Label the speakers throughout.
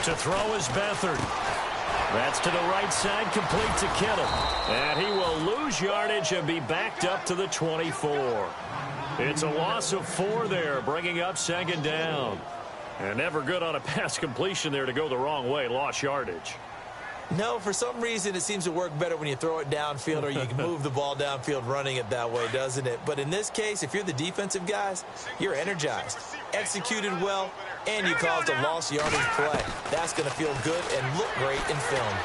Speaker 1: To throw is Beathard. That's to the right side, complete to Kittle. And he will lose yardage and be backed up to the 24. It's a loss of 4 there, bringing up second down. And never good on a pass completion there to go the wrong way, lost yardage.
Speaker 2: No, for some reason it seems to work better when you throw it downfield or you can move the ball downfield running it that way, doesn't it? But in this case, if you're the defensive guys, you're energized, executed well, and you caused a lost yardage play. That's going to feel good and look great in film.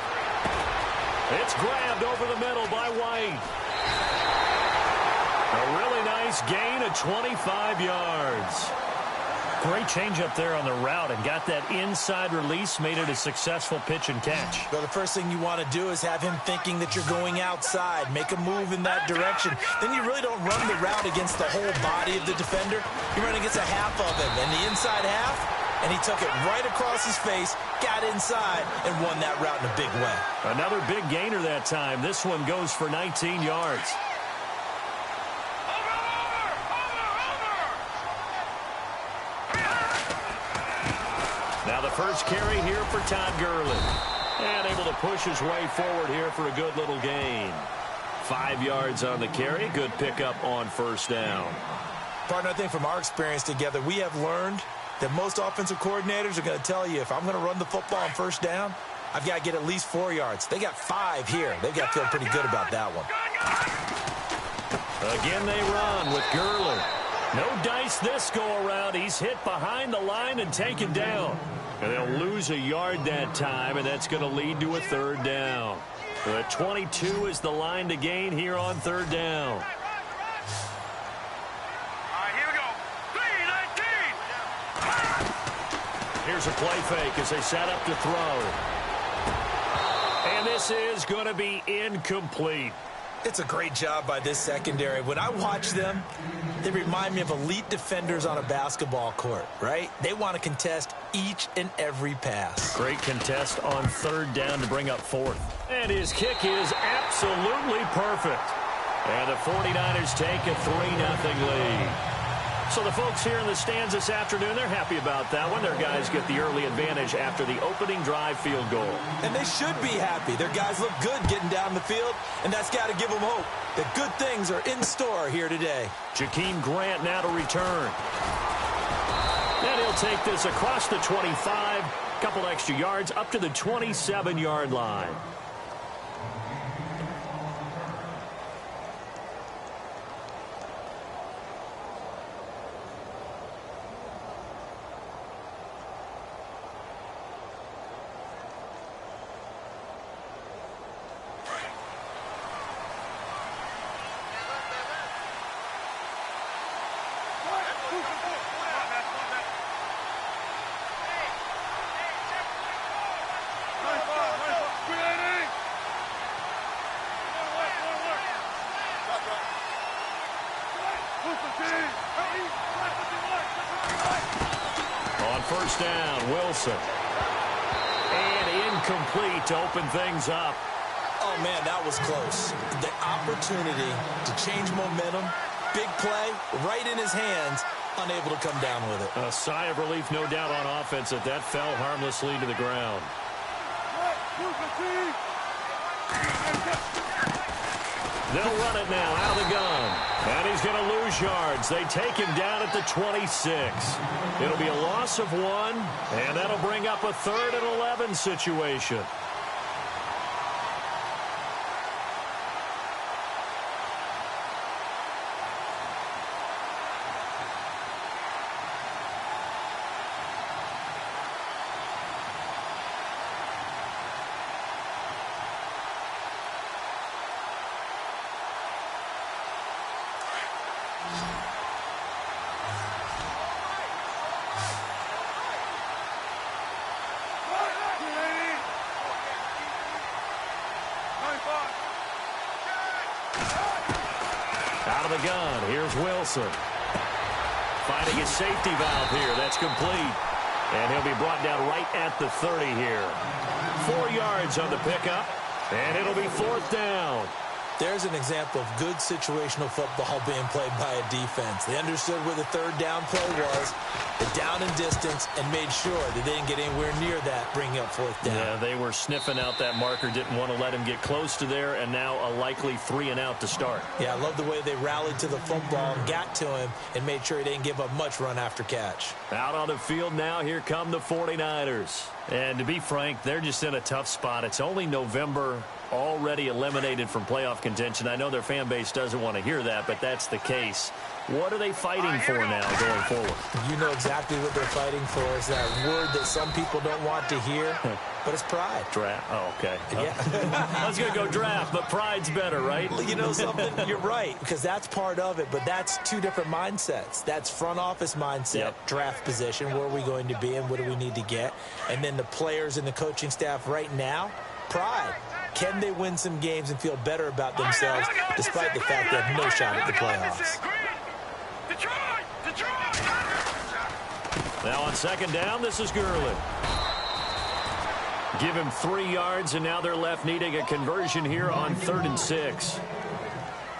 Speaker 1: It's grabbed over the middle by White. A really nice gain of 25 yards. Great change up there on the route and got that inside release, made it a successful pitch and catch.
Speaker 2: Well, the first thing you want to do is have him thinking that you're going outside, make a move in that direction. Then you really don't run the route against the whole body of the defender. You run against a half of him, and the inside half, and he took it right across his face, got inside, and won that route in a big way.
Speaker 1: Another big gainer that time. This one goes for 19 yards. Now the first carry here for Todd Gurley. And able to push his way forward here for a good little gain. 5 yards on the carry. Good pickup on first down.
Speaker 2: Partner, I think from our experience together, we have learned that most offensive coordinators are going to tell you, if I'm going to run the football on first down, I've got to get at least 4 yards. They got 5 here. They've got to feel pretty good about that one.
Speaker 1: Again they run with Gurley. No dice this go-around. He's hit behind the line and taken down. And they'll lose a yard that time, and that's going to lead to a third down. The 22 is the line to gain here on third down.
Speaker 3: All right, here we go. 3-19.
Speaker 1: Here's a play fake as they set up to throw. And this is going to be incomplete.
Speaker 2: It's a great job by this secondary. When I watch them, they remind me of elite defenders on a basketball court, right? They want to contest each and every pass.
Speaker 1: Great contest on third down to bring up fourth. And his kick is absolutely perfect. And the 49ers take a 3-0 lead. So the folks here in the stands this afternoon, they're happy about that one. Their guys get the early advantage after the opening drive field goal.
Speaker 2: And they should be happy. Their guys look good getting down the field, and that's got to give them hope that good things are in store here today.
Speaker 1: Jakeem Grant now to return. And he'll take this across the 25, couple extra yards up to the 27-yard line. On first down, Wilson. And incomplete to open things up.
Speaker 2: Oh, man, that was close. The opportunity to change momentum, big play, right in his hands, unable to come down with it.
Speaker 1: A sigh of relief, no doubt, on offense that fell harmlessly to the ground. They'll run it now out of the gun. And he's going to lose yards. They take him down at the 26. It'll be a loss of 1, and that'll bring up a 3rd and 11 situation. Out of the gun, here's Wilson. Finding his safety valve here, that's complete. And he'll be brought down right at the 30 here. 4 yards on the pickup, and it'll be 4th down.
Speaker 2: There's an example of good situational football being played by a defense. They understood where the third down play was, the down and distance, and made sure that they didn't get anywhere near that, bringing up fourth down.
Speaker 1: Yeah, they were sniffing out that marker, didn't want to let him get close to there, and now a likely 3 and out to start.
Speaker 2: Yeah, I love the way they rallied to the football and got to him and made sure he didn't give up much run after catch.
Speaker 1: Out on the field now, here come the 49ers. And to be frank, they're just in a tough spot. It's only November, already eliminated from playoff contention. I know their fan base doesn't want to hear that, but that's the case. What are they fighting for now going forward?
Speaker 2: You know exactly what they're fighting for. Is that word that some people don't want to hear, but it's pride.
Speaker 1: Draft. Oh, okay.
Speaker 2: Yeah.
Speaker 1: I was going to go draft, but pride's better, right?
Speaker 2: You know something? You're right, because that's part of it, but that's two different mindsets. That's front office mindset, draft position, where are we going to be and what do we need to get? And then the players and the coaching staff right now, pride. Can they win some games and feel better about themselves despite the fact they have no shot at the playoffs?
Speaker 1: Now on second down, this is Gurley. Give him 3 yards, and now they're left needing a conversion here on 3rd and 6.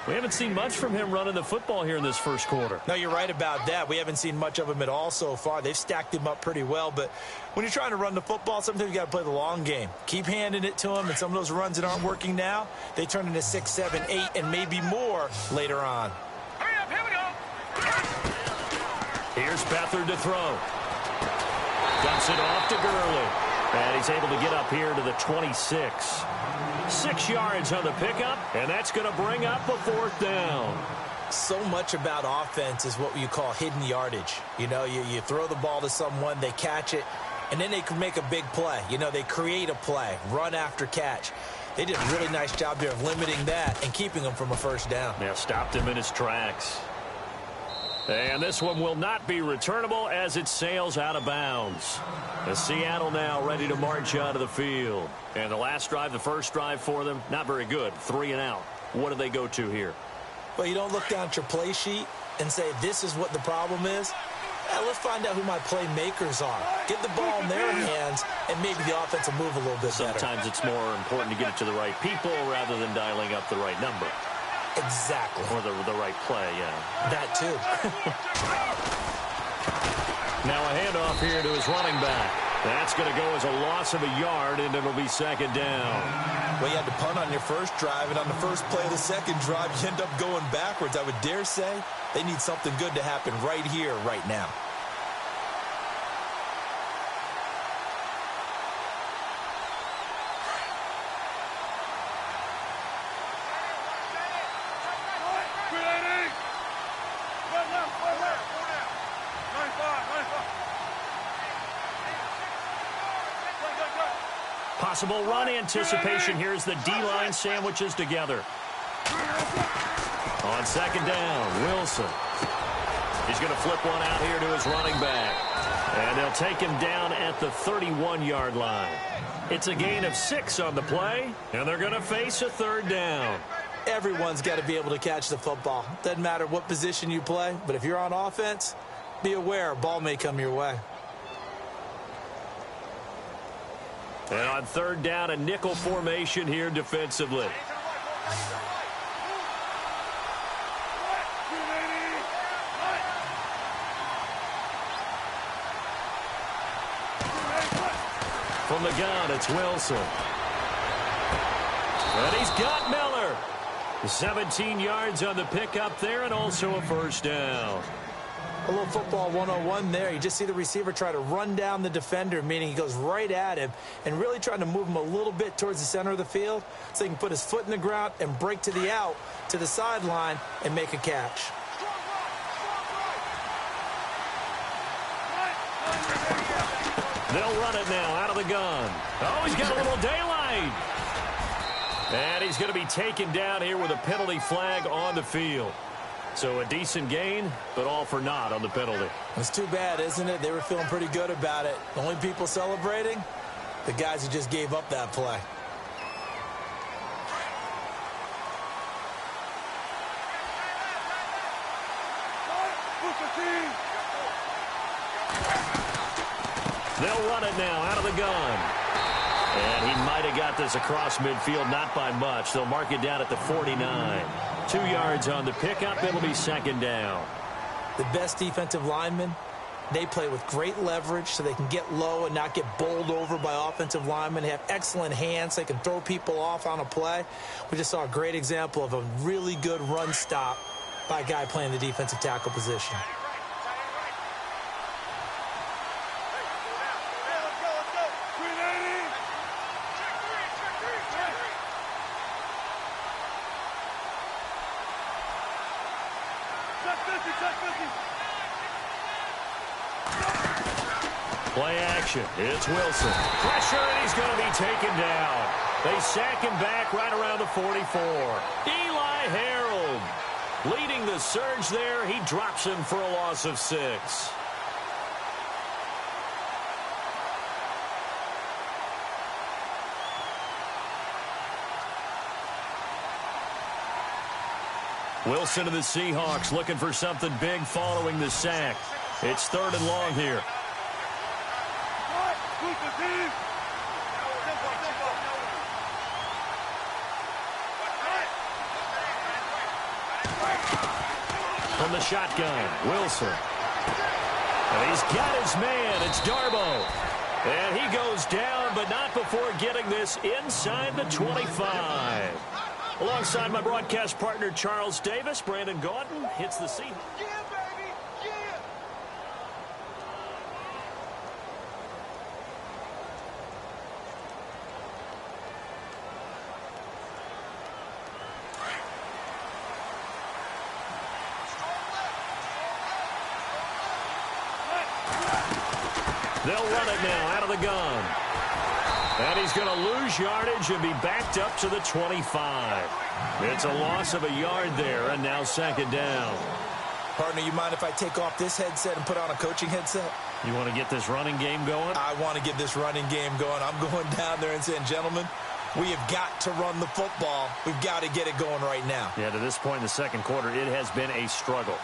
Speaker 1: We haven't seen much from him running the football here in this first quarter.
Speaker 2: No, you're right about that. We haven't seen much of him at all so far. They've stacked him up pretty well, but when you're trying to run the football, sometimes you got to play the long game. Keep handing it to him, and some of those runs that aren't working now, they turn into 6, 7, 8, and maybe more later on.
Speaker 3: Hurry up, here we go.
Speaker 1: Here's Beathard to throw. Dumps it off to Gurley. And he's able to get up here to the 26. 6 yards on the pickup, and that's going to bring up a 4th down.
Speaker 2: So much about offense is what you call hidden yardage. You know, you throw the ball to someone, they catch it, and then they can make a big play. You know, they create a play, run after catch. They did a really nice job there of limiting that and keeping him from a first down.
Speaker 1: Yeah, stopped him in his tracks. And this one will not be returnable as it sails out of bounds. The Seattle now ready to march out of the field. And the last drive, the first drive for them, not very good. 3 and out. What do they go to here?
Speaker 2: Well, you don't look down at your play sheet and say, this is what the problem is. Let's find out who my playmakers are. Get the ball in their hands, and maybe the offense will move a little bit better.
Speaker 1: Sometimes it's more important to get it to the right people rather than dialing up the right number.
Speaker 2: Exactly.
Speaker 1: Or the right play, yeah.
Speaker 2: That too.
Speaker 1: Now a handoff here to his running back. That's going to go as a loss of a yard, and it'll be 2nd down.
Speaker 2: Well, you had to punt on your first drive, and on the first play of the second drive, you end up going backwards. I would dare say they need something good to happen right here, right now.
Speaker 1: Possible run anticipation. Here's the D-line sandwiches together. On 2nd down, Wilson. He's going to flip one out here to his running back. And they'll take him down at the 31-yard line. It's a gain of 6 on the play, and they're going to face a 3rd down.
Speaker 2: Everyone's got to be able to catch the football. Doesn't matter what position you play, but if you're on offense, be aware a ball may come your way.
Speaker 1: And on 3rd down, a nickel formation here defensively. From the gun, it's Wilson. And he's got Miller. 17 yards on the pickup there, and also a 1st down.
Speaker 2: A little football 101 there. You just see the receiver try to run down the defender, meaning he goes right at him and really trying to move him a little bit towards the center of the field so he can put his foot in the ground and break to the out, to the sideline, and make a catch.
Speaker 1: They'll run it now out of the gun. Oh, he's got a little daylight. And he's going to be taken down here with a penalty flag on the field. So a decent gain, but all for naught on the penalty.
Speaker 2: It's too bad, isn't it? They were feeling pretty good about it. The only people celebrating, the guys who just gave up that play.
Speaker 1: They'll run it now out of the gun. And he might have got this across midfield, not by much. They'll mark it down at the 49. 2 yards on the pickup. It'll be second down.
Speaker 2: The best defensive linemen, they play with great leverage so they can get low and not get bowled over by offensive linemen. They have excellent hands. They can throw people off on a play. We just saw a great example of a really good run stop by a guy playing the defensive tackle position.
Speaker 1: Play action. It's Wilson. Pressure, and he's going to be taken down. They sack him back right around the 44. Eli Harold leading the surge there. He drops him for a loss of 6. Wilson of the Seahawks looking for something big following the sack. It's 3rd and long here. From the shotgun, Wilson. And he's got his man. It's Darbo. And he goes down, but not before getting this inside the 25. Alongside my broadcast partner, Charles Davis, Brandon Gaudin hits the seat. They'll run it now out of the gun. And he's going to lose yardage and be backed up to the 25. It's a loss of a yard there, and now second down.
Speaker 2: Partner, you mind if I take off this headset and put on a coaching headset?
Speaker 1: You want to get this running game going?
Speaker 2: I want to get this running game going. I'm going down there and saying, gentlemen, we have got to run the football. We've got to get it going right now.
Speaker 1: Yeah, to this point in the second quarter, it has been a struggle.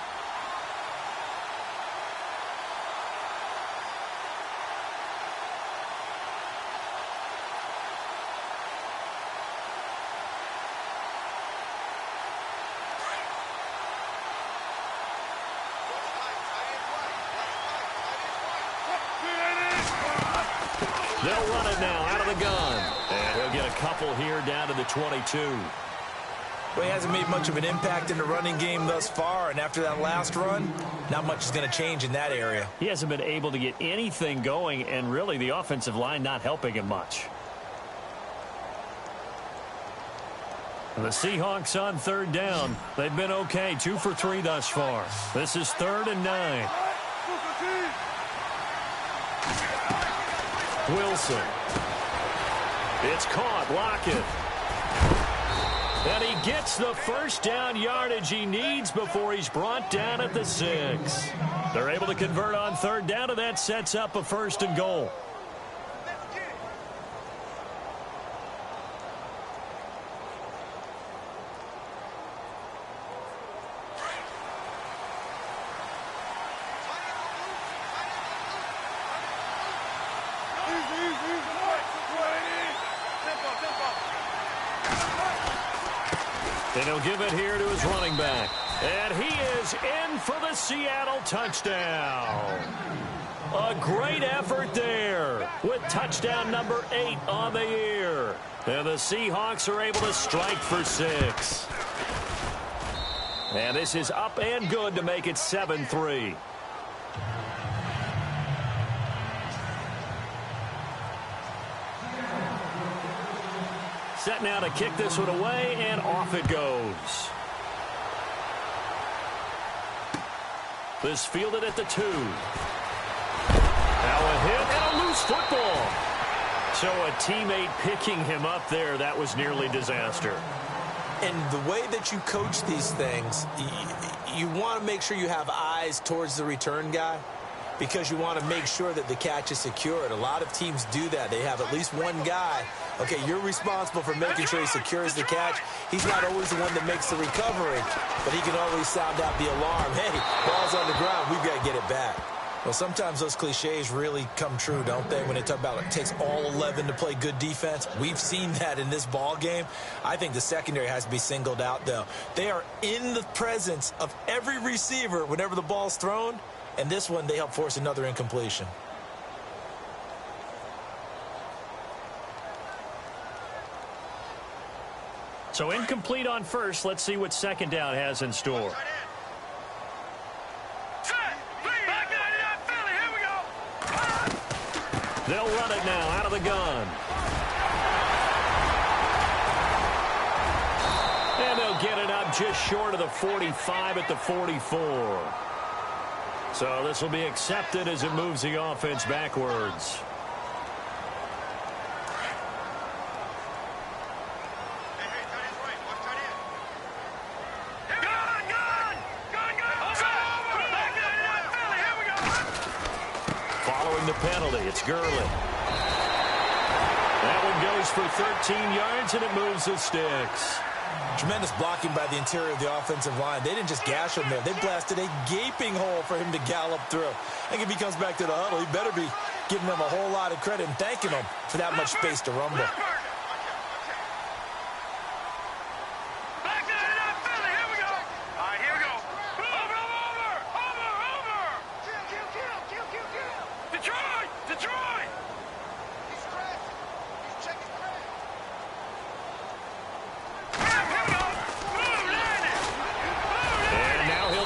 Speaker 1: They'll run it now out of the gun. And he'll get a couple here down to the 22.
Speaker 2: Well, he hasn't made much of an impact in the running game thus far, and after that last run, not much is going to change in that area.
Speaker 1: He hasn't been able to get anything going, and really the offensive line not helping him much. The Seahawks on 3rd down. They've been okay, 2 for 3 thus far. This is 3rd and 9. Wilson. It's caught. Lockett. And he gets the first down yardage he needs before he's brought down at the 6. They're able to convert on 3rd down, and that sets up a 1st and goal. And he'll give it here to his running back. And he is in for the Seattle touchdown. A great effort there with touchdown number 8 on the year. And the Seahawks are able to strike for 6. And this is up and good to make it 7-3. Set now to kick this one away, and off it goes. This fielded at the 2. Now a hit and a loose football. So a teammate picking him up there, that was nearly disaster.
Speaker 2: And the way that you coach these things, you want to make sure you have eyes towards the return guy, because you want to make sure that the catch is secured. A lot of teams do that. They have at least one guy. Okay, you're responsible for making sure he secures the catch. He's not always the one that makes the recovery, but he can always sound out the alarm. Hey, ball's on the ground. We've got to get it back. Well, sometimes those cliches really come true, don't they? When they talk about it takes all 11 to play good defense. We've seen that in this ball game. I think the secondary has to be singled out, though. They are in the presence of every receiver whenever the ball's thrown. And this one, they help force another incompletion.
Speaker 1: So incomplete on first. Let's see what second down has in store. They'll run it now out of the gun. And they'll get it up just short of the 45 at the 44. So this will be accepted as it moves the offense backwards. The penalty. It's Gurley. That one goes for 13 yards, and it moves the sticks.
Speaker 2: Tremendous blocking by the interior of the offensive line. They didn't just gash him there. They blasted a gaping hole for him to gallop through. I think if he comes back to the huddle, he better be giving them a whole lot of credit and thanking them for that much space to rumble.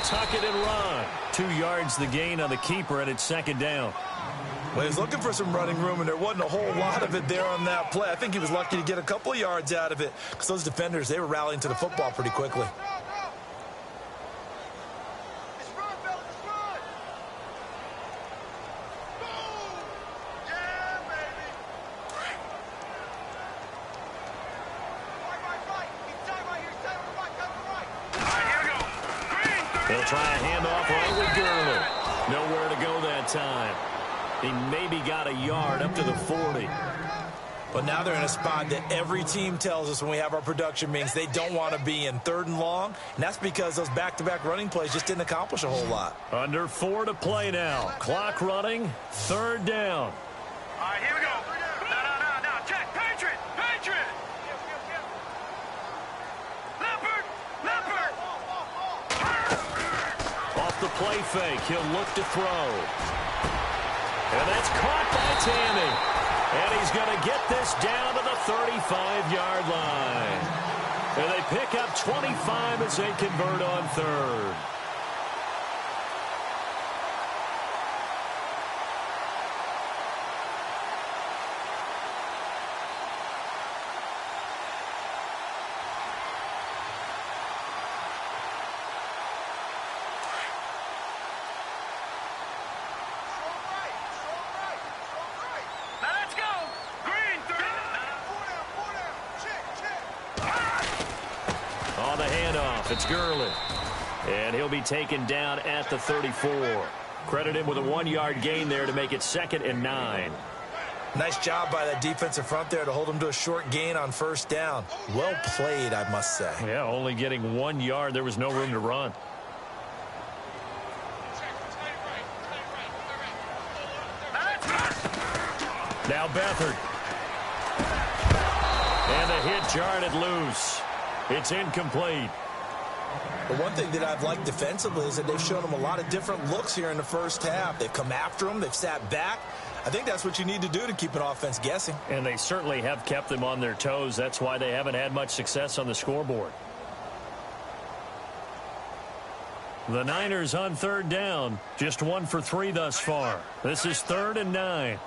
Speaker 1: Tuck it and run. 2 yards the gain on the keeper, and it's second down.
Speaker 2: Well, he was looking for some running room, and there wasn't a whole lot of it there on that play. I think he was lucky to get a couple of yards out of it because those defenders, they were rallying to the football pretty quickly.
Speaker 1: They'll try a handoff right with Gurley. Nowhere to go that time. He maybe got a yard up to the 40.
Speaker 2: But now they're in a spot that every team tells us when we have our production meetings they don't want to be in, 3rd and long. And that's because those back-to-back running plays just didn't accomplish a whole lot.
Speaker 1: Under 4 to play now. Clock running. 3rd down.
Speaker 3: All right, here we go. No. Check. Patriot. Leopard.
Speaker 1: Off the play fake. He'll look to throw. And that's caught by Tammy. And he's going to get this down to the 35-yard line. And they pick up 25 as they convert on 3rd. It's Gurley. And he'll be taken down at the 34. Credit him with a 1-yard gain there to make it 2nd and 9.
Speaker 2: Nice job by that defensive front there to hold him to a short gain on 1st down. Well played, I must say.
Speaker 1: Yeah, only getting 1 yard. There was no room to run. Now Beathard. And the hit jarred it loose. It's incomplete.
Speaker 2: The one thing that I've liked defensively is that they've shown them a lot of different looks here in the 1st half. They've come after them. They've sat back. I think that's what you need to do to keep an offense guessing.
Speaker 1: And they certainly have kept them on their toes. That's why they haven't had much success on the scoreboard. The Niners on 3rd down. Just 1 for 3 thus far. This is 3rd and 9.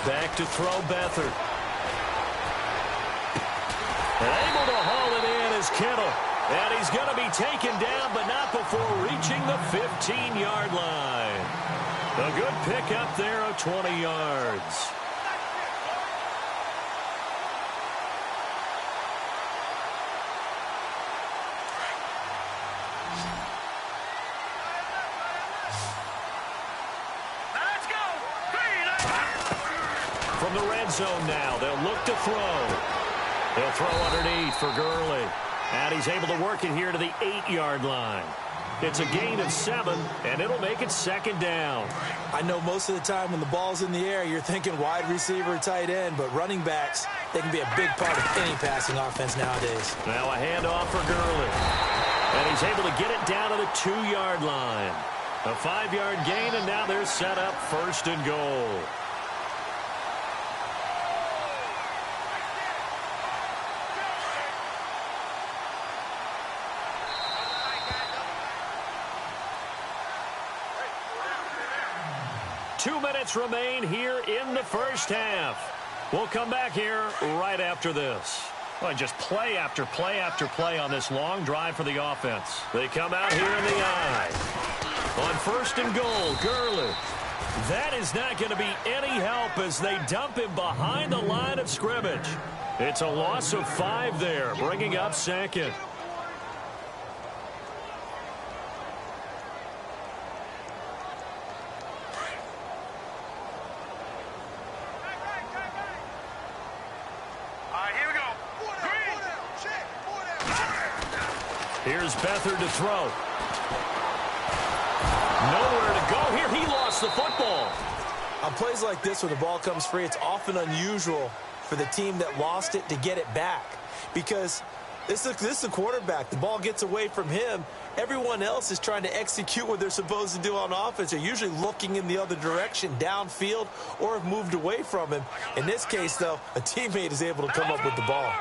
Speaker 1: Back to throw Beathard. And able to haul it in is Kittle. And he's going to be taken down, but not before reaching the 15-yard line. A good pickup there of 20 yards. From the red zone now, they'll look to throw. They'll throw underneath for Gurley. And he's able to work it here to the 8-yard line. It's a gain of 7, and it'll make it second down.
Speaker 2: I know most of the time when the ball's in the air, you're thinking wide receiver, tight end, but running backs, they can be a big part of any passing offense nowadays.
Speaker 1: Now a handoff for Gurley. And he's able to get it down to the 2-yard line. A 5-yard gain, and now they're set up first and goal. Two minutes remain here in the first half. We'll come back here right after this. Well, just play after play after play on this long drive for the offense. They come out here in the eye. On first and goal, Gurley. That is not going to be any help as they dump him behind the line of scrimmage. It's a loss of 5 there, bringing up second. Here's Beathard to throw. Nowhere to go here. He lost the football.
Speaker 2: On plays like this where the ball comes free, it's often unusual for the team that lost it to get it back. Because this is a quarterback. The ball gets away from him. Everyone else is trying to execute what they're supposed to do on offense. They're usually looking in the other direction, downfield, or have moved away from him. In this case, though, a teammate is able to come up with the ball.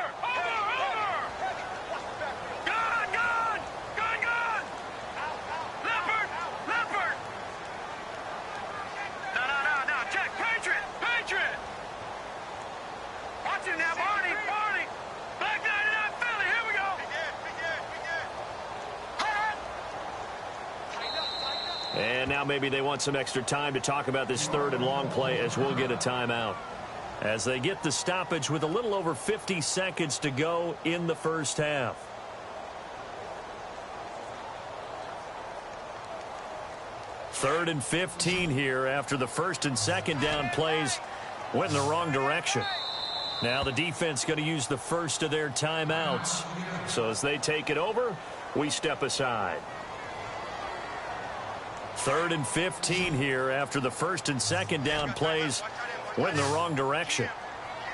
Speaker 1: And now maybe they want some extra time to talk about this third and long play as we'll get a timeout. As they get the stoppage with a little over 50 seconds to go in the first half. Third and 15 here after the first and second down plays went in the wrong direction. Now the defense going to use the first of their timeouts. So as they take it over, we step aside. Third and 15 here after the first and second down plays went in the wrong direction.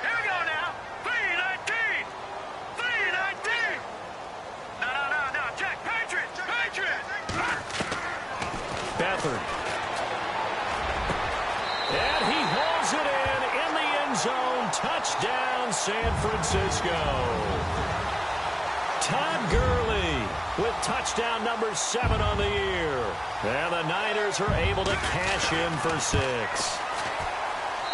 Speaker 3: Here we go now. 3-19. 3-19. No. Check. Patriot.
Speaker 1: Beathard. And he hauls it in the end zone. Touchdown, San Francisco. Todd Gurley with touchdown number 7 on the year. And the Niners are able to cash in for 6.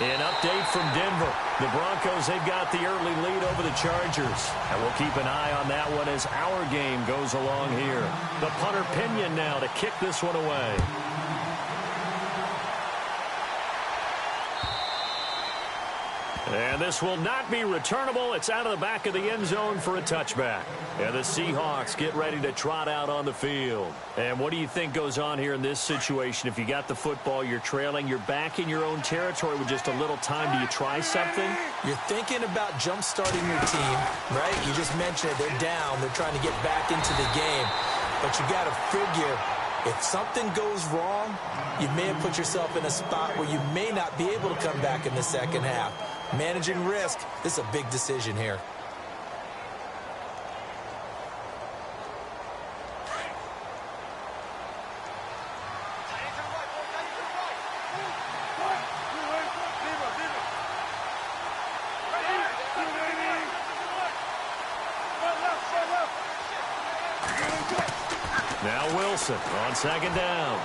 Speaker 1: An update from Denver. The Broncos, they've got the early lead over the Chargers. And we'll keep an eye on that one as our game goes along here. The punter Pinion now to kick this one away. And this will not be returnable. It's out of the back of the end zone for a touchback. And the Seahawks get ready to trot out on the field. And what do you think goes on here in this situation? If you got the football, you're trailing, you're back in your own territory with just a little time. Do you try something?
Speaker 2: You're thinking about jump-starting your team, right? You just mentioned it. They're down. They're trying to get back into the game. But you got to figure, if something goes wrong, you may have put yourself in a spot where you may not be able to come back in the second half. Managing risk, this is a big decision here.
Speaker 1: Now Wilson on second down.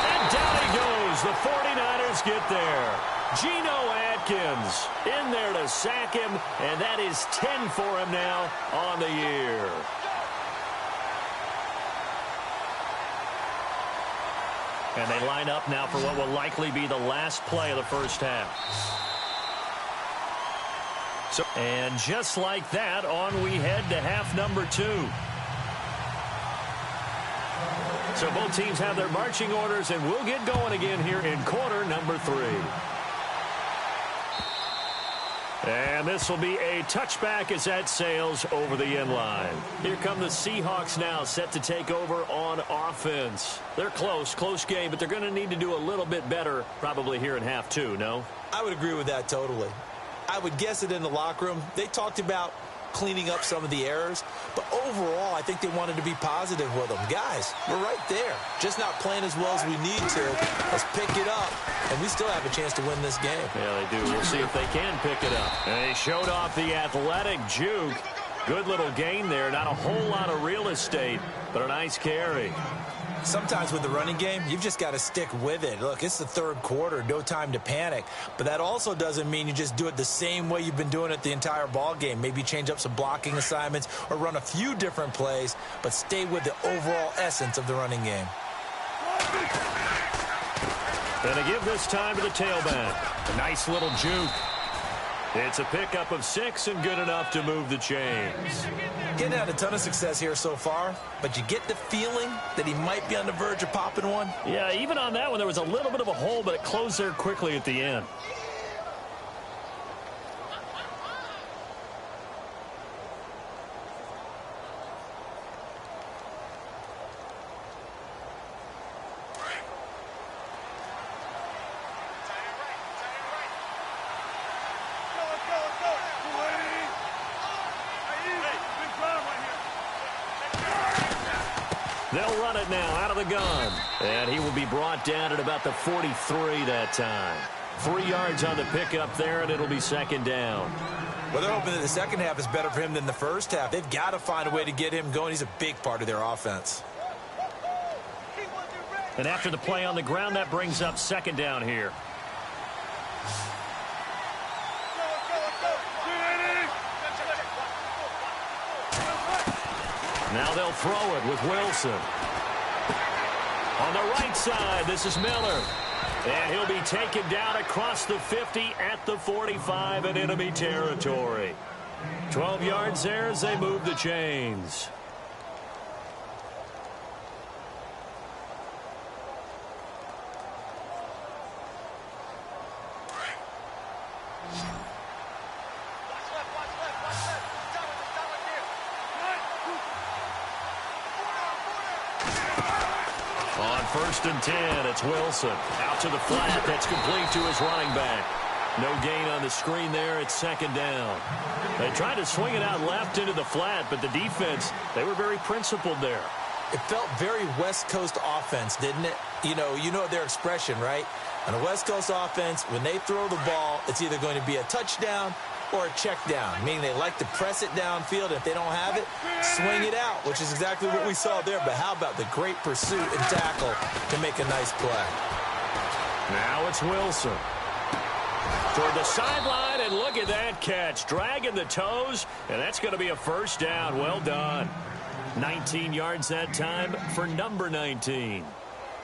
Speaker 1: And down he goes. The 49ers get there. Geno Atkins in there to sack him, and that is 10 for him now on the year. And they line up now for what will likely be the last play of the first half. And just like that, on we head to half number 2. So both teams have their marching orders, and we'll get going again here in quarter number 3. And this will be a touchback as that sails over the end line. Here come the Seahawks now, set to take over on offense. They're close game, but they're going to need to do a little bit better probably here in half two, no?
Speaker 2: I would agree with that totally. I would guess it in the locker room. They talked about cleaning up some of the errors, but overall, I think they wanted to be positive with them. Guys, we're right there. Just not playing as well as we need to. Let's pick it up, and we still have a chance to win this game.
Speaker 1: Yeah, they do. We'll see if they can pick it up. And they showed off the athletic juke. Good little gain there. Not a whole lot of real estate, but a nice carry.
Speaker 2: Sometimes with the running game, you've just got to stick with it. Look, it's the third quarter, no time to panic. But that also doesn't mean you just do it the same way you've been doing it the entire ball game. Maybe change up some blocking assignments or run a few different plays, but stay with the overall essence of the running game.
Speaker 1: Gonna give this time to the tailback. A nice little juke. It's a pickup of 6 and good enough to move the chains.
Speaker 2: Getting had a ton of success here so far, but you get the feeling that he might be on the verge of popping one.
Speaker 1: Yeah, even on that one, there was a little bit of a hole, but it closed there quickly at the end. They'll run it now out of the gun. And he will be brought down at about the 43 that time. 3 yards on the pickup there, and it'll be second down.
Speaker 2: Well, they're hoping that the second half is better for him than the first half. They've got to find a way to get him going. He's a big part of their offense.
Speaker 1: And after the play on the ground, that brings up second down here. Now they'll throw it with Wilson. On the right side, this is Miller. And he'll be taken down across the 50 at the 45 in enemy territory. 12 yards there as they move the chains. On 1st and 10, it's Wilson. Out to the flat. That's complete to his running back. No gain on the screen there. It's second down. They tried to swing it out left into the flat, but the defense, they were very principled there.
Speaker 2: It felt very West Coast offense, didn't it? You know their expression, right? On a West Coast offense, when they throw the ball, it's either going to be a touchdown or a check down, meaning they like to press it downfield. If they don't have it, swing it out, which is exactly what we saw there. But how about the great pursuit and tackle to make a nice play?
Speaker 1: Now it's Wilson. Toward the sideline, and look at that catch. Dragging the toes, and that's going to be a first down. Well done. 19 yards that time for number 19.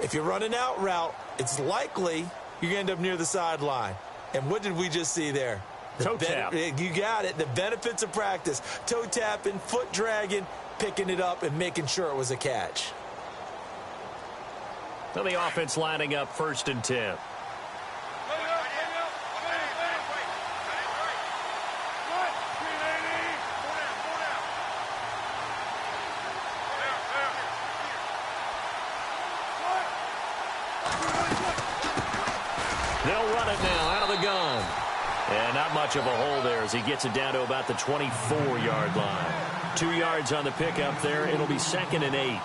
Speaker 2: If you're running out route, it's likely you're going to end up near the sideline. And what did we just see there?
Speaker 1: Toe tap.
Speaker 2: You got it. The benefits of practice. Toe tapping, foot dragging, picking it up, and making sure it was a catch.
Speaker 1: So the offense lining up 1st and 10. They'll run it now out of the gun. And not much of a hole there as he gets it down to about the 24-yard line. 2 yards on the pickup there. It'll be 2nd and 8.
Speaker 2: Well,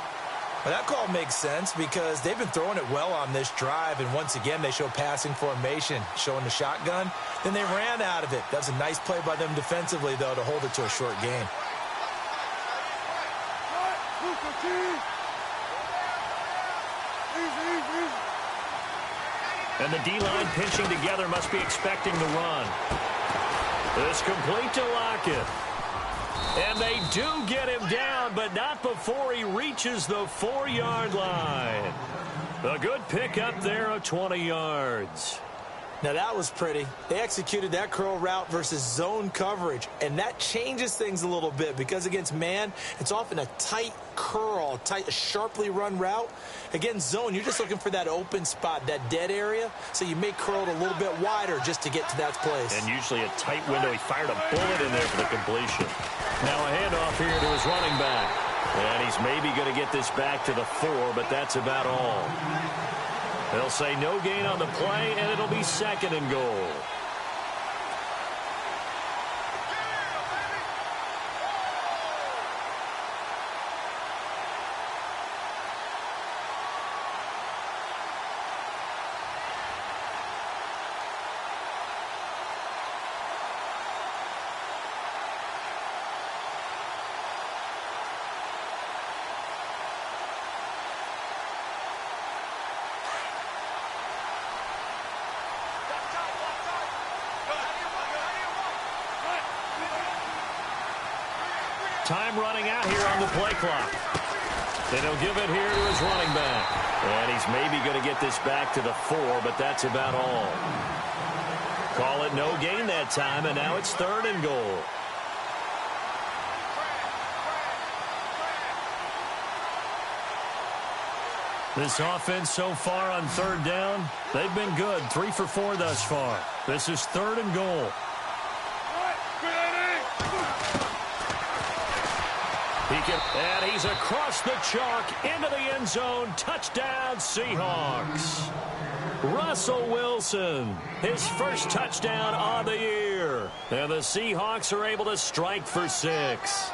Speaker 2: that call makes sense because they've been throwing it well on this drive, and once again they show passing formation, showing the shotgun. Then they ran out of it. That's a nice play by them defensively, though, to hold it to a short gain.
Speaker 1: And the D-line pinching together must be expecting the run. It's complete to Lockett. And they do get him down, but not before he reaches the 4-yard line. A good pickup there of 20 yards.
Speaker 2: Now that was pretty. They executed that curl route versus zone coverage, and that changes things a little bit because against man, it's often a tight curl, a sharply run route. Against zone, you're just looking for that open spot, that dead area, so you may curl it a little bit wider just to get to that place.
Speaker 1: And usually a tight window. He fired a bullet in there for the completion. Now a handoff here to his running back. And he's maybe going to get this back to the 4, but that's about all. They'll say no gain on the play, and it'll be 2nd and goal. Time running out here on the play clock. Then he'll give it here to his running back. And he's maybe going to get this back to the 4, but that's about all. Call it no gain that time, and now it's 3rd and goal. This offense so far on 3rd down, they've been good. 3 for 4 thus far. This is 3rd and goal. And he's across the chalk into the end zone. Touchdown, Seahawks. Russell Wilson, his first touchdown on the year. And the Seahawks are able to strike for 6.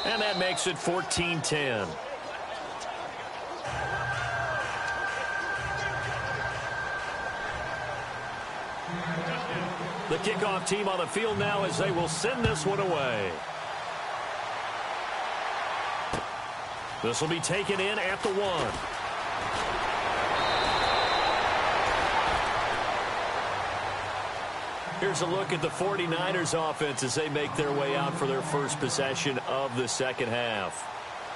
Speaker 1: And that makes it 14-10. The kickoff team on the field now as they will send this one away. This will be taken in at the 1. Here's a look at the 49ers offense as they make their way out for their first possession of the second half.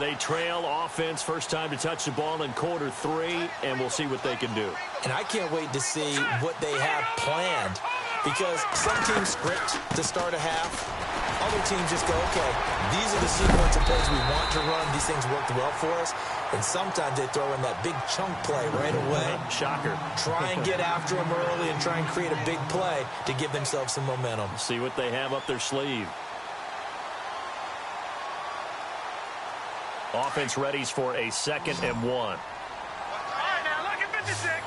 Speaker 1: They trail offense first time to touch the ball in quarter 3, and we'll see what they can do.
Speaker 2: And I can't wait to see what they have planned. Because some teams script to start a half. Other teams just go, okay, these are the sequence of plays we want to run. These things worked well for us. And sometimes they throw in that big chunk play right away.
Speaker 1: Shocker.
Speaker 2: Try and get after them early and try and create a big play to give themselves some momentum.
Speaker 1: See what they have up their sleeve. Offense readies for a 2nd and 1.
Speaker 3: All right, now, look at 56.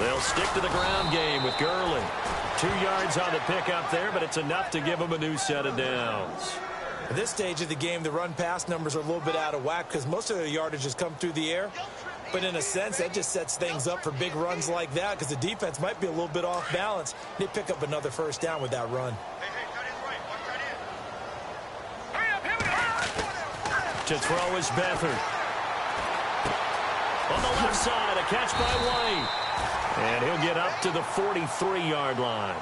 Speaker 1: They'll stick to the ground game with Gurley. 2 yards on the pickup there, but it's enough to give them a new set of downs.
Speaker 2: At this stage of the game, the run-pass numbers are a little bit out of whack because most of their yardage has come through the air. But in a sense, that just sets things up for big runs like that because the defense might be a little bit off balance. They pick up another first down with that run.
Speaker 1: To throw is Beathard. On the left side, a catch by White. And he'll get up to the 43-yard line.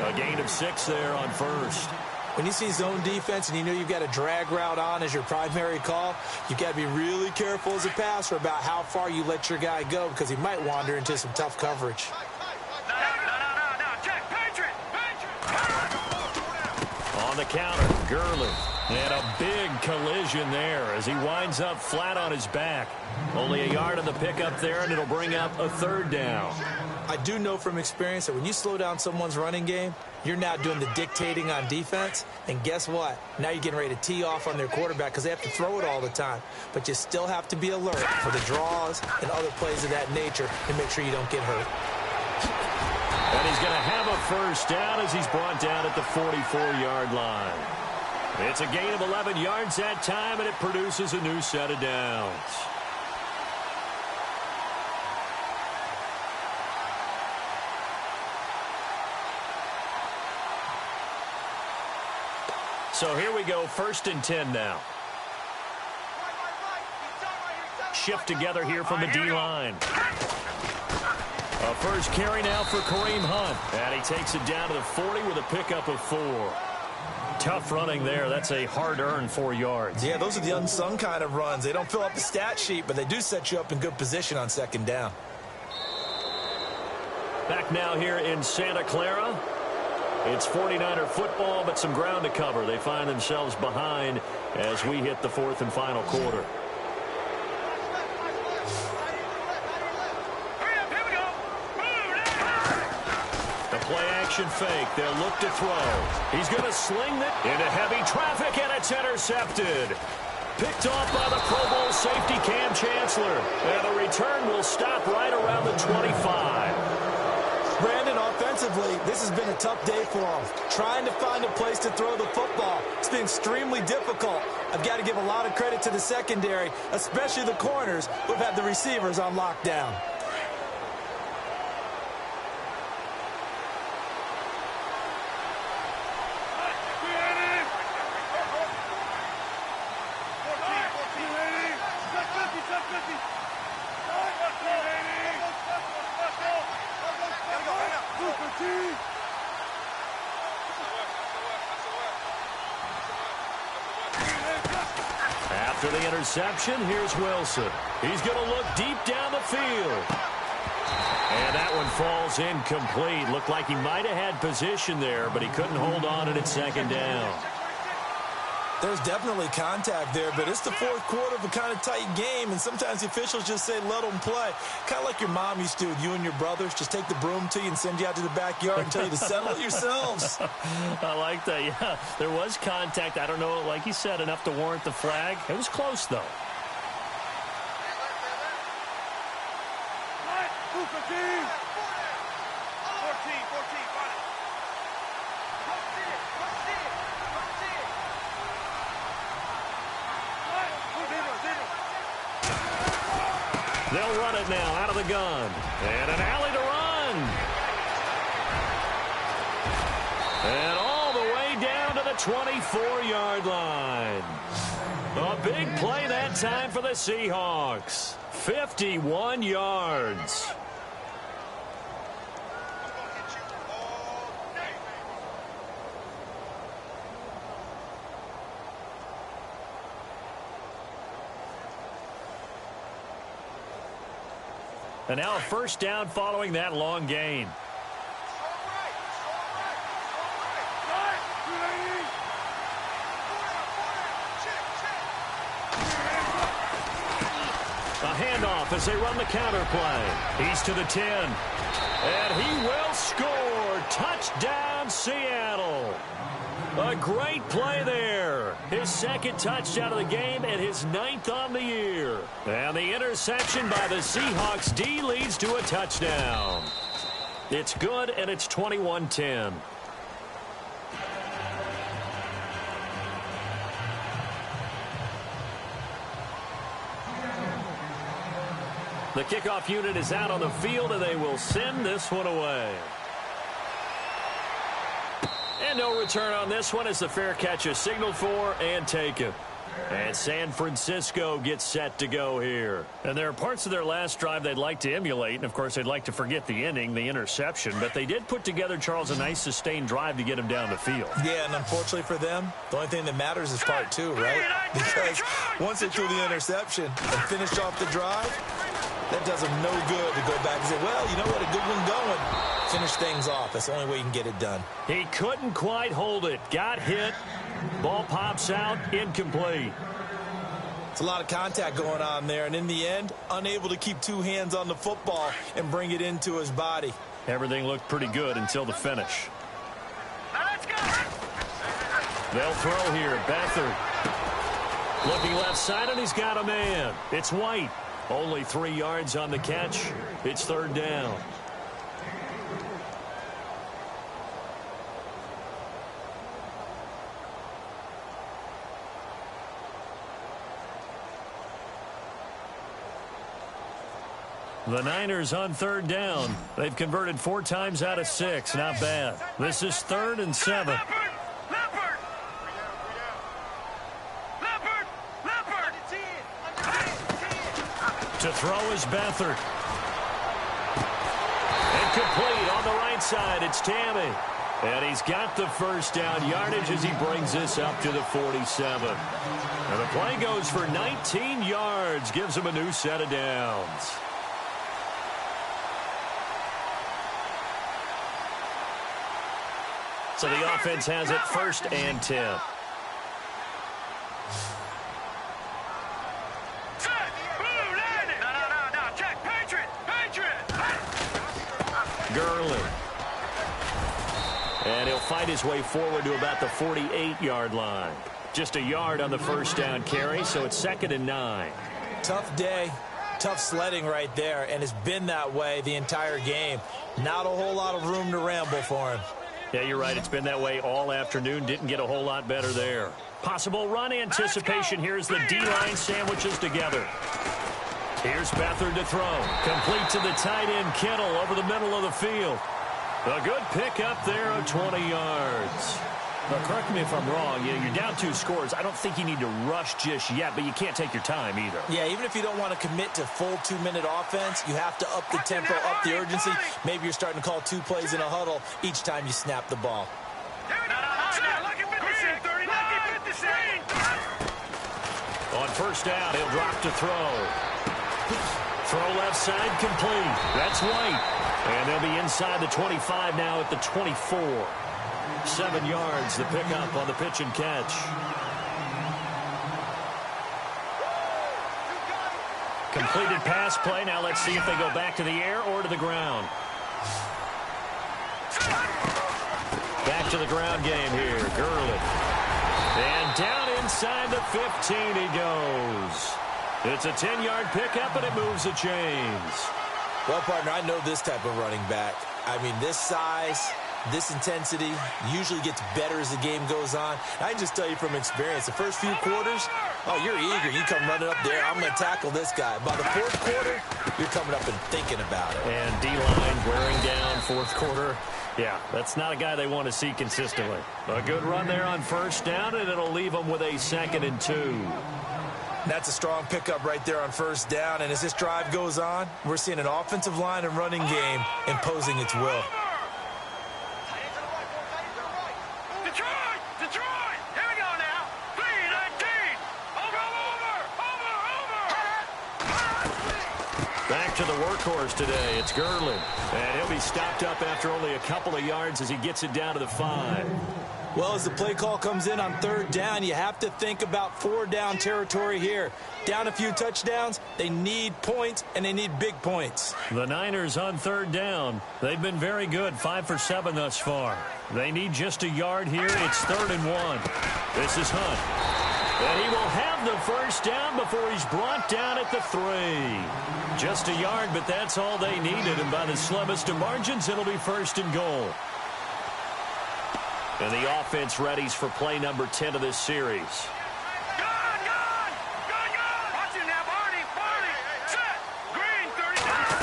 Speaker 1: A gain of 6 there on first.
Speaker 2: When you see zone defense and you know you've got a drag route on as your primary call, you've got to be really careful as a passer about how far you let your guy go because he might wander into some tough coverage.
Speaker 3: No. Check, Patriot.
Speaker 1: On the counter, Gurley. And a big collision there as he winds up flat on his back. Only a yard on the pickup there, and it'll bring up a 3rd down.
Speaker 2: I do know from experience that when you slow down someone's running game, you're now doing the dictating on defense. And guess what? Now you're getting ready to tee off on their quarterback because they have to throw it all the time. But you still have to be alert for the draws and other plays of that nature to make sure you don't get hurt.
Speaker 1: And he's going to have a first down as he's brought down at the 44-yard line. It's a gain of 11 yards that time, and it produces a new set of downs. So here we go, 1st and 10 now. Shift together here from the D-line. A first carry now for Kareem Hunt. And he takes it down to the 40 with a pickup of 4. Tough running there. That's a hard-earned 4 yards.
Speaker 2: Yeah, those are the unsung kind of runs. They don't fill up the stat sheet, but they do set you up in good position on second down.
Speaker 1: Back now here in Santa Clara. It's 49er football, but some ground to cover. They find themselves behind as we hit the fourth and final quarter. The play-action fake. They'll look to throw. He's going to sling it into heavy traffic, and it's intercepted. Picked off by the Pro Bowl safety Cam Chancellor. And the return will stop right around the 25.
Speaker 2: Brandon, offensively, this has been a tough day for him. Trying to find a place to throw the football. It's been extremely difficult. I've got to give a lot of credit to the secondary, especially the corners who've had the receivers on lockdown.
Speaker 1: After the interception, here's Wilson. He's going to look deep down the field. And that one falls incomplete. Looked like he might have had position there, but he couldn't hold on and it's second down.
Speaker 2: There's definitely contact there, but it's the fourth quarter of a kind of tight game, and sometimes the officials just say, let them play. Kind of like your mom used to, you and your brothers, just take the broom to you and send you out to the backyard and tell you to settle it yourselves.
Speaker 1: I like that, yeah. There was contact. I don't know, like you said, enough to warrant the flag. It was close, though. They'll run it now out of the gun. And an alley to run. And all the way down to the 24-yard line. A big play that time for the Seahawks. 51 yards. And now a first down following that long gain. A handoff as they run the counter play. He's to the 10. And he will score. Touchdown, Seattle. A great play there. His second touchdown of the game and his 9th on the year. And the interception by the Seahawks D leads to a touchdown. It's good, and it's 21-10. The kickoff unit is out on the field, and they will send this one away. And no return on this one as the fair catch is signaled for and taken. And San Francisco gets set to go here. And there are parts of their last drive they'd like to emulate. And, of course, they'd like to forget the inning, the interception. But they did put together, Charles, a nice sustained drive to get him down the field.
Speaker 2: Yeah, and unfortunately for them, the only thing that matters is part two, right? Because once they threw the interception and finished off the drive, that does them no good to go back and say, well, you know what, a good one going. Finish things off. That's the only way you can get it done.
Speaker 1: He couldn't quite hold it. Got hit. Ball pops out. Incomplete.
Speaker 2: It's a lot of contact going on there, and in the end, unable to keep two hands on the football and bring it into his body.
Speaker 1: Everything looked pretty good until the finish.
Speaker 3: Let's go.
Speaker 1: They'll throw here. Beathard. Looking left side, and he's got a man. It's White. Only 3 yards on the catch. It's third down. The Niners on third down. They've converted 4 times out of 6. Not bad. This is 3rd and 7. To throw is Beathard. Incomplete on the right side. It's Tammy. And he's got the first down yardage as he brings this up to the 47. And the play goes for 19 yards, gives him a new set of downs. So the offense has it 1st and 10. Gurley. And he'll fight his way forward to about the 48-yard line. Just a yard on the first down carry, so it's 2nd and 9.
Speaker 2: Tough day, tough sledding right there, and it's been that way the entire game. Not a whole lot of room to ramble for him.
Speaker 1: Yeah, you're right. It's been that way all afternoon. Didn't get a whole lot better there. Possible run anticipation. Here's the D-line sandwiches together. Here's Beathard to throw. Complete to the tight end, Kittle, over the middle of the field. A good pickup there of 20 yards. Now, correct me if I'm wrong. You're down 2 scores. I don't think you need to rush just yet, but you can't take your time either.
Speaker 2: Yeah, even if you don't want to commit to full 2-minute offense, you have to up the tempo, up the urgency. Maybe you're starting to call 2 plays in a huddle each time you snap the ball.
Speaker 1: On first down, he'll drop to throw. Throw left side complete. That's White. And they'll be inside the 25 now at the 24. 7 yards, the pickup on the pitch and catch. Completed pass play. Now let's see if they go back to the air or to the ground. Back to the ground game here. Gurley. And down inside the 15 he goes. It's a 10-yard pickup, and it moves the chains.
Speaker 2: Well, partner, I know this type of running back. I mean, this size, this intensity usually gets better as the game goes on. I can just tell you from experience, the first few quarters, oh, you're eager. You come running up there, I'm going to tackle this guy. By the 4th quarter, you're coming up and thinking about it.
Speaker 1: And D-line wearing down 4th quarter. Yeah, that's not a guy they want to see consistently. A good run there on first down, and it'll leave them with a 2nd and 2.
Speaker 2: That's a strong pickup right there on first down. And as this drive goes on, we're seeing an offensive line and running game imposing its will.
Speaker 3: Detroit! Here we go now. 3-19. Over.
Speaker 1: Back to the workhorse today. It's Gurley. And he'll be stopped up after only a couple of yards as he gets it down to the 5.
Speaker 2: Well, as the play call comes in on 3rd down, you have to think about 4-down territory here. Down a few touchdowns, they need points, and they need big points.
Speaker 1: The Niners on 3rd down. They've been very good, 5 for 7 thus far. They need just a yard here. It's 3rd and 1. This is Hunt. And he will have the first down before he's brought down at the 3. Just a yard, but that's all they needed. And by the slimmest of margins, it'll be 1st and goal. And the offense readies for play number 10 of this series.
Speaker 3: Gone! Watch it now, Barney! Set! Green, 30 down.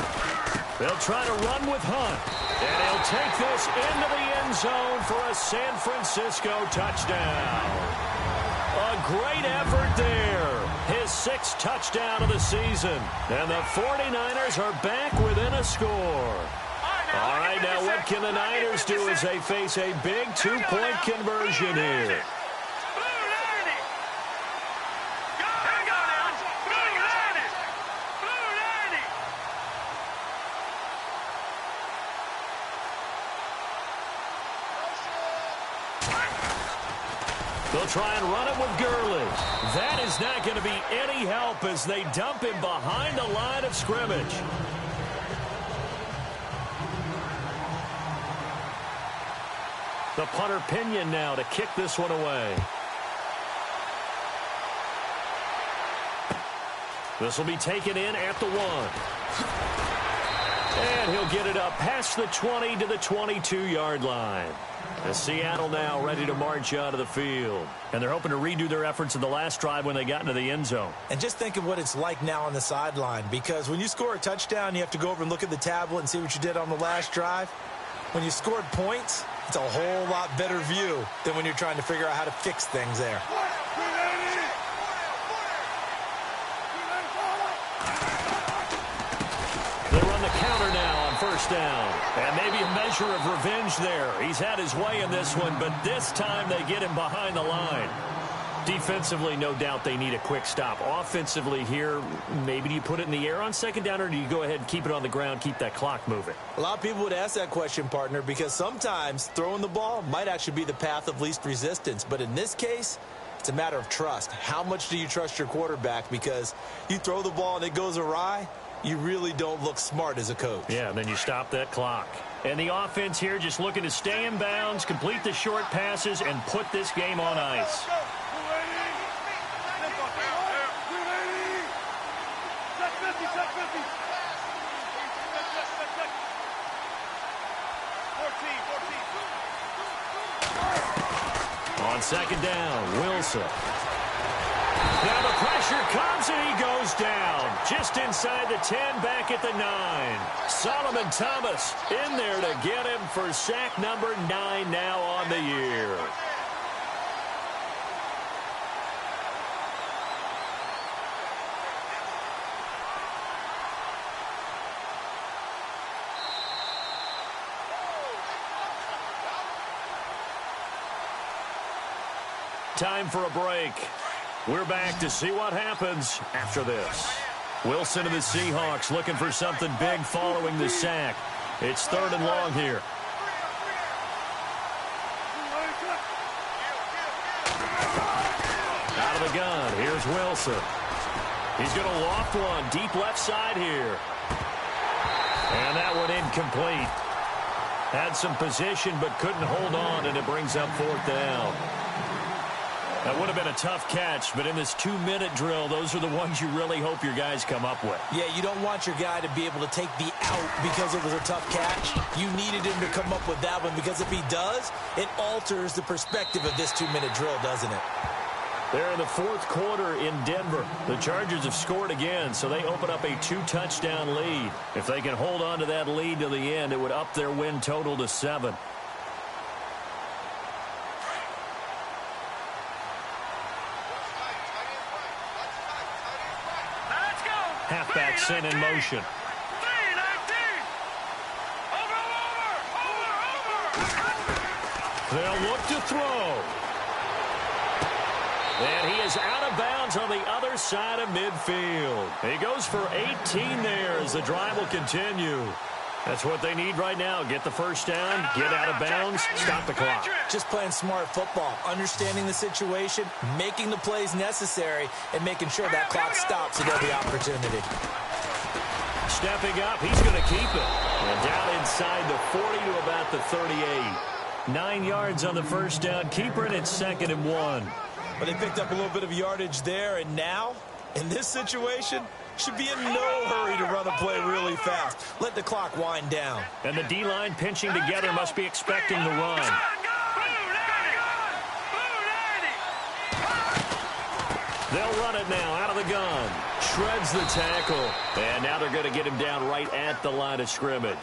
Speaker 1: They'll try to run with Hunt. And he'll take this into the end zone for a San Francisco touchdown. A great effort there. His 6th touchdown of the season. And the 49ers are back within a score. All right, now what can the Niners do as they face a big 2-point conversion here? They'll try and run it with Gurley. That is not going to be any help as they dump him behind the line of scrimmage. The punter Pinion now to kick this one away. This will be taken in at the 1. And he'll get it up past the 20 to the 22-yard line. And Seattle now ready to march out of the field. And they're hoping to redo their efforts in the last drive when they got into the end zone.
Speaker 2: And just think of what it's like now on the sideline. Because when you score a touchdown, you have to go over and look at the tablet and see what you did on the last drive. When you scored points, it's a whole lot better view than when you're trying to figure out how to fix things there.
Speaker 1: They run the counter now on first down. And maybe a measure of revenge there. He's had his way in this one, but this time they get him behind the line. Defensively, no doubt they need a quick stop. Offensively here, maybe do you put it in the air on second down, or do you go ahead and keep it on the ground, keep that clock moving?
Speaker 2: A lot of people would ask that question, partner, because sometimes throwing the ball might actually be the path of least resistance. But in this case, it's a matter of trust. How much do you trust your quarterback? Because you throw the ball and it goes awry, you really don't look smart as a coach.
Speaker 1: Yeah, and then you stop that clock. And the offense here just looking to stay in bounds, complete the short passes, and put this game on ice. On second down, Wilson. Now the pressure comes and he goes down. Just inside the 10, back at the 9. Solomon Thomas in there to get him for sack number 9 now on the year. Time for a break. We're back to see what happens after this. Wilson and the Seahawks looking for something big following the sack. It's 3rd and long here. Out of the gun, here's Wilson. He's going to loft one deep left side here. And that one incomplete. Had some position but couldn't hold on, and it brings up 4th down. That would have been a tough catch, but in this 2-minute drill, those are the ones you really hope your guys come up with.
Speaker 2: Yeah, you don't want your guy to be able to take the out because it was a tough catch. You needed him to come up with that one, because if he does, it alters the perspective of this 2-minute drill, doesn't it?
Speaker 1: They're in the 4th quarter in Denver. The Chargers have scored again, so they open up a 2-touchdown lead. If they can hold on to that lead to the end, it would up their win total to 7. Halfback sent in motion. They'll look to throw. And he is out of bounds on the other side of midfield. He goes for 18 there as the drive will continue. That's what they need right now. Get the first down, get out of bounds, stop the clock.
Speaker 2: Just playing smart football, understanding the situation, making the plays necessary, and making sure that clock stops at every opportunity.
Speaker 1: Stepping up, he's going to keep it. And down inside the 40 to about the 38. 9 yards on the first down. Keeper, and it's 2nd and 1.
Speaker 2: But they picked up a little bit of yardage there, and now, in this situation, should be in no hurry to run a play really fast. Let the clock wind down.
Speaker 1: And the D-line pinching together must be expecting the run. They'll run it now out of the gun. Shreds the tackle. And now they're going to get him down right at the line of scrimmage.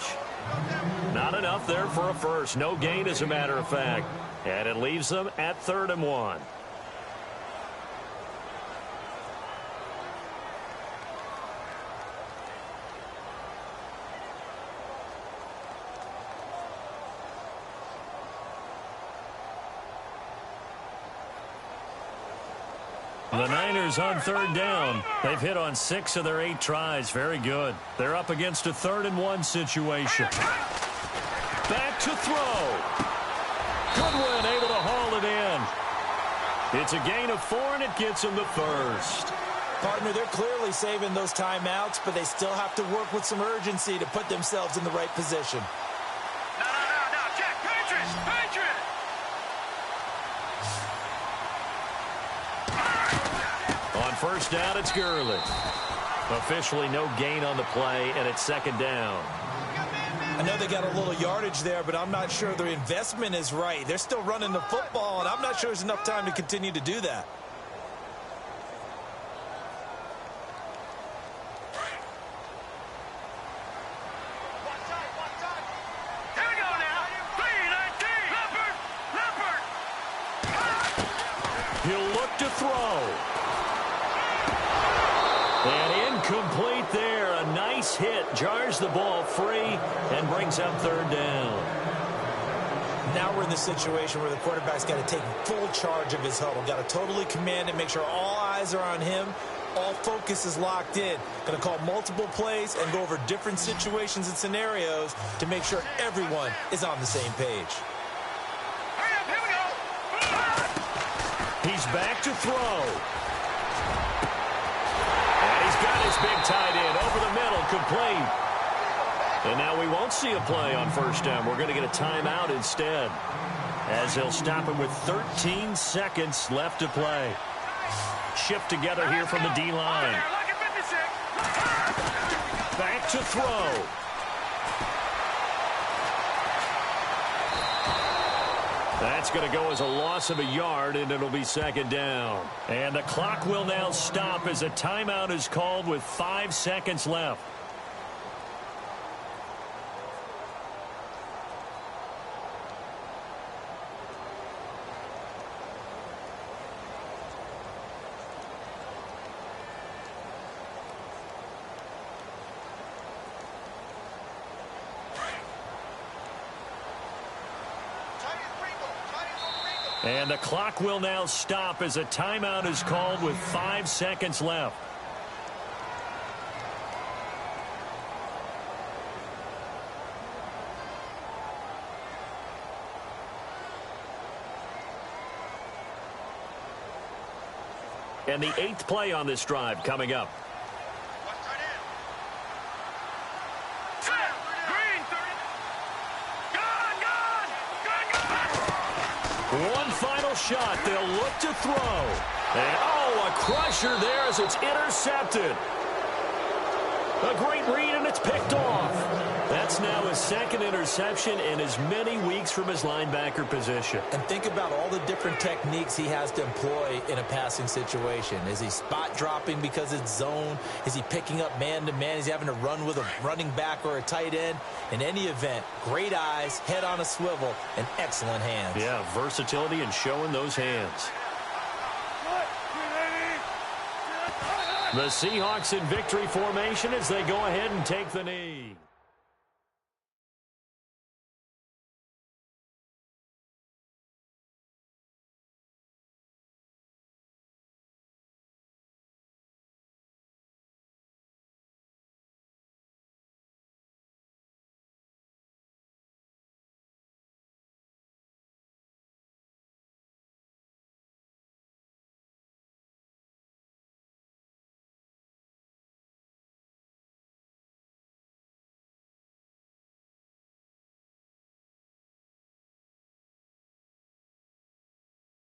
Speaker 1: Not enough there for a first. No gain, as a matter of fact. And it leaves them at 3rd and 1. The Niners on 3rd down. They've hit on 6 of their 8 tries. Very good. They're up against a 3rd and 1 situation. Back to throw. Goodwin able to haul it in. It's a gain of 4, and it gets him the first.
Speaker 2: Partner, they're clearly saving those timeouts, but they still have to work with some urgency to put themselves in the right position.
Speaker 3: No, check, Patriots!
Speaker 1: On first down, it's Gurley. Officially no gain on the play, and it's 2nd down.
Speaker 2: I know they got a little yardage there, but I'm not sure their investment is right. They're still running the football, and I'm not sure there's enough time to continue to do that.
Speaker 3: Here we go now. 3-19. Leopard.
Speaker 1: He'll look to throw. And incomplete there. A nice hit, jars the ball free, and brings up third down.
Speaker 2: Now we're in the situation where the quarterback's got to take full charge of his huddle. Got to totally command it, make sure all eyes are on him. All focus is locked in. Going to call multiple plays and go over different situations and scenarios to make sure everyone is on the same page.
Speaker 3: Hurry up, here we go.
Speaker 1: He's back to throw. And he's got his big tight end over the middle, complete. And now we won't see a play on first down. We're going to get a timeout instead, as they'll stop him with 13 seconds left to play. Shift together here from the D-line. Back to throw. That's going to go as a loss of a yard, and it'll be second down. And the clock will now stop as a timeout is called with 5 seconds left. And the clock will now stop as a timeout is called with 5 seconds left. And the 8th play on this drive coming up. One final shot. They'll look to throw. And, oh, a crusher there as it's intercepted. A great read, and it's picked off. That's now his second interception in as many weeks from his linebacker position.
Speaker 2: And think about all the different techniques he has to employ in a passing situation. Is he spot dropping because it's zone? Is he picking up man-to-man? Is he having to run with a running back or a tight end? In any event, great eyes, head on a swivel, and excellent hands.
Speaker 1: Yeah, versatility and showing those hands. The Seahawks in victory formation as they go ahead and take the knee.